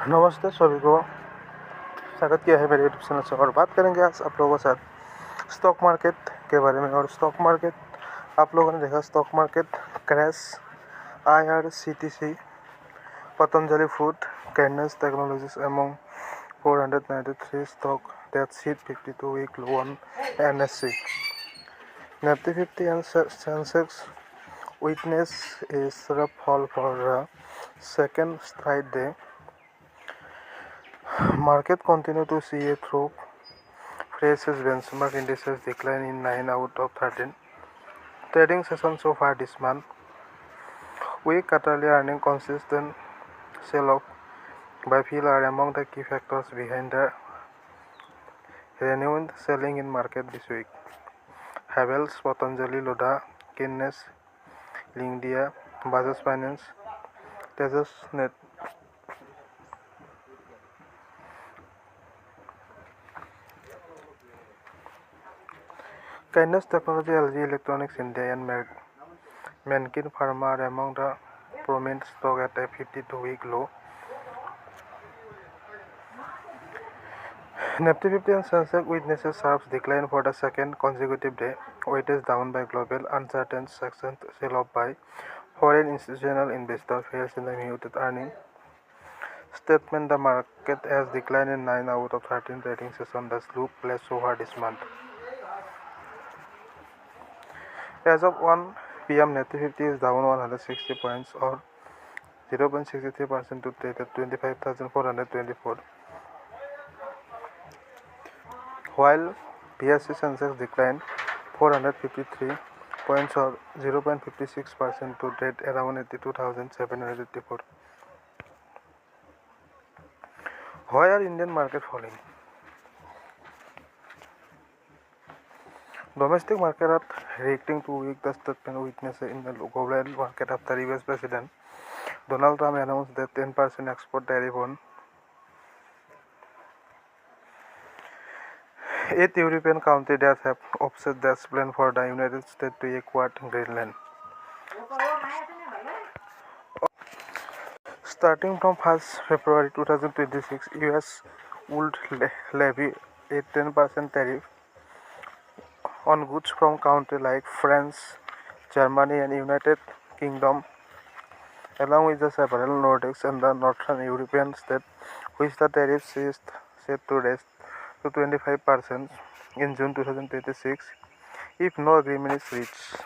नमस्ते सभी को, स्वागत किया है मेरे यूट्यूब चैनल से। और बात करेंगे आज आप लोगों के साथ स्टॉक मार्केट के बारे में। और स्टॉक मार्केट आप लोगों ने देखा, stock market crash, IRCTC, Patanjali Foods, Kaynes Technology among 493 stock that hit 52-week low on NSE. NIFTY50 and SENSEX witness a sharp fall for the second straight day. Market continue to see a through phrases benchmark indices decline in 9 out of 13 trading sessions so far this month. Weak quarterly earning consistent sell-off by FIIs are among the key factors behind the renewed selling in market this week. HAVELLS, Patanjali, LODHA, Kaynes, LGEINDIA, BAJAJHFL, TEJASNET, Kaynes Technology, LGEINDIA, and Mankind Pharma are among the prominent stock at a 52-week low. NIFTY50 and SENSEX witnesses sharp decline for the second consecutive day, weighted down by global uncertainties, second sell-off by foreign institutional investors fails in the muted earning statement. The market has declined in 9 out of 13 trading sessions, the slow place so far this month. As of 1 p.m., NIFTY50 is down 160 points or 0.63% to trade at 25,424. While BSE SENSEX declined 453 points or 0.56% to trade around 82,784. Why are Indian market falling? Domestic market are reacting to weak the statement weakness in the global market after US President Donald Trump announced that 10% export tariff on 8 European countries that have offset their plan for the United States to acquire Greenland. Starting from 1st February 2026, US would levy a 10% tariff on goods from countries like France, Germany, and United Kingdom, along with the several Nordics and the Northern European states, which the tariff is set to raise to 25% in June 2026 if no agreement is reached.